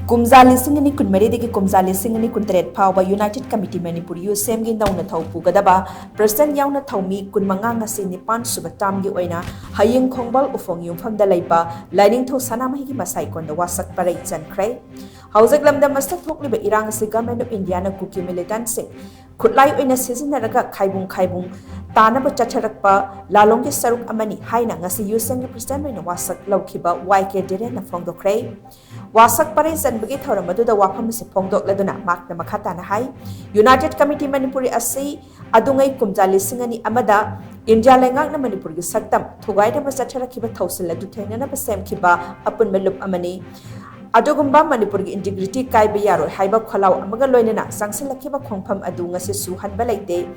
Kumzali Singani Kunmeri de Kumzali Singani Kuntret Power United Committee Manipuri USM gi nauna thau pugadaba President yauna thaumi kunmanga ngasi nipan subatam gi oina hayeng Khongbal Uphong Yumpham da Leiba Lainingthou Sanamahi gi Mashaikon da Washak Parei Chankhre Haujak lamda mastak thokliba irang si Government of India na kuki militant sing Kutlai oina sizinaraga khaibung Tanaba chacharakpa lalonggi saruk amani haina ngasi USM gi President oina Washak laukiba YK dire na phongdokre Washak Parei Zanbagi Thoramadu Wafam si Pongdok Laduna Mark the Makatana High United Committee Manipuri Asi Adungai Kumjali Singani Amada India Lengang na Manipuri Saktam Tugai the Masachara Kiba Tosil Ladutena Basem Kiba Upon Melup Amani Adogumba Manipuri integrity Kai Bayaro Haiba Kolau Amagaloina Sangsila Kiba Khongpham Adunga Suhan Balade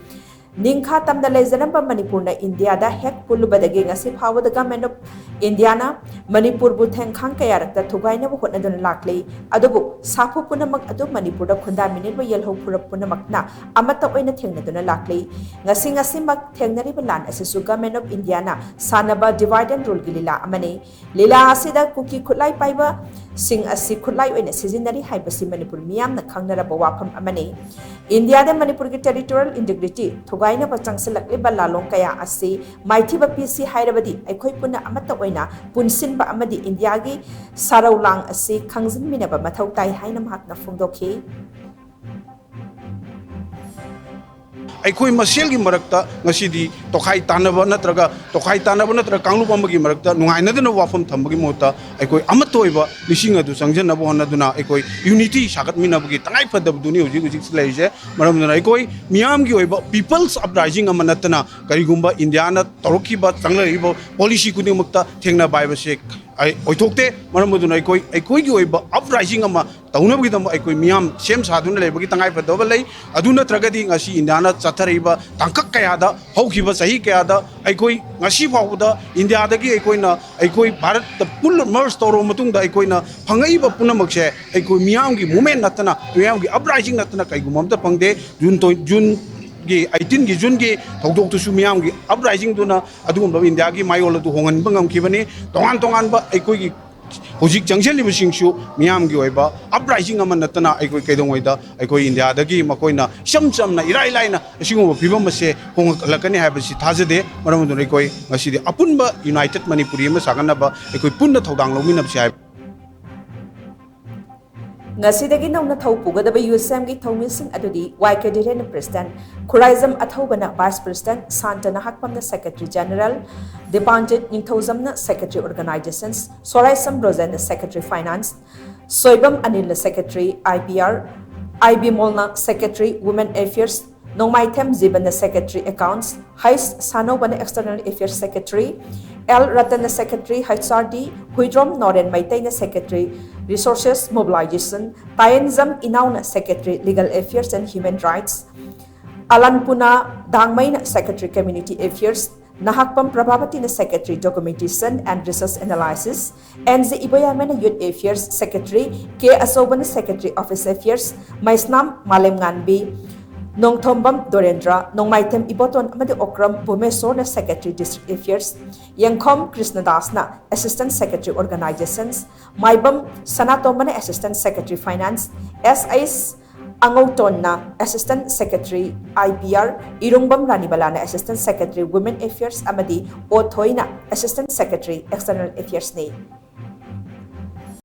Ningkha Tam the Lazanamba Manipurna India da Hek Pulubadagi Ngasi Power the Government of Indiana Manipur Buteng Khankayar the Tugaina Hotnadan Lakli Adobu Sapu Punamak Adu Manipur Kunda Minibwa Yelho Purapunamakna Amata Wena Tenaduna Lakli Ngasimak Tenari Balan as a Government of Indiana Sanaba Divide and Rule Gilila Amani Lila Asida Kuki Kulai Paiba Sing as si Kulai in a seasonary Hypasi Manipur Miam the Kangnara Bawapam Amani India the Manipur territorial integrity Tugaina Pachangselak Libalalong Kaya Asi Maitiba PC Hyderabadi Ekoipuna Amata Wena Punsinba Amadi Indiagi Saraulang Asi Kangzin Minaba Matautai Hainam Hakna Fundoki Aikoi Maselgi Marakta, Nasidi, Tokai Tanaba Natraga, Tokai Tanaba Natra Kanglubamagi Marakta, Nuainadana Wafam Tambagi Mota, Aikoi Amatoiva, Lishinga to Sanjana Bonaduna, Aikoi, Unity, Shakat Minabagi, Taipa the Duni, Jigis Laje, Maramana Aikoi, Miamgi, People's Uprising Amanatana, Karigumba, Indiana, Torokiba, Tanglaribo, Polishi Kudimukta, Tengna Bibasek. I talked to Maramuduna, I could you uprising ama Tauna with them, I could miam, Shem Saduna, Bagitangai for Dovelay, Aduna Tragadi, Nashi, Indiana, Satariba, Tankakayada, Hokiba Sahikada, I could Nashipa, India Adagi, I could Barat, the Pull Mers Toro Matunda, I could Pangaiba Punamakshe, I could Miamgi, Mumen Natana, Miamgi, uprising Natana, Kaigumam, Pangde, June. I think Jungi, Toktok to Sumiamgi, uprising Duna, Adum Indiagi, Mayola to Hongan Bangam Kibani, Tongantonganba, Equi Hojik Jangjali Shu, Miamgi, uprising Amanatana, Equidonweda, Equi India, the game, Makoina, Shamna, Irailina, Shingo, Pivamase, Hong Lakani Habasi Tazade, Maramurekoi, Masidi, Apunba, United Manipuri, Saganaba, Equipunda Todang Lomin Shai. Ngasidagi nauna thau pugadaba USM gi thaumising adudi YK Direna President Khuraizam Athaubana Vice President Santana Hakpamna Secretary General Depanjit Ningthauzamna Secretary Organizations Soraisam Rosen Secretary Finance Soibam Anil Secretary IPR IB Molna Secretary Women Affairs Nongmaitem Ziban Secretary Accounts Hais Sanoban External Affairs Secretary L Ratan Secretary HRD Huidrom Noren Maitena Secretary Resources Mobilization Tayenzam Inauna Secretary Legal Affairs and Human Rights Alan Puna Dangmain Secretary Community Affairs Nahakpam Prabhavati Secretary Documentation and Research Analysis NZ Iboyamena Youth Affairs Secretary K Asoban Secretary Office Affairs Maisnam Malem Nganbi Nongthombam Dorendra, Nongmaitem Iboton Amadi Okram, Bumesor Secretary District Affairs, Yangkom Krishnadasna, Assistant Secretary Organizations, Maibam Sanatomana Assistant Secretary Finance, S.I.S. Angotonna, Assistant Secretary IPR, Irungbam Ranibalana, Assistant Secretary Women Affairs, Amadi Othoina, Assistant Secretary External Affairs.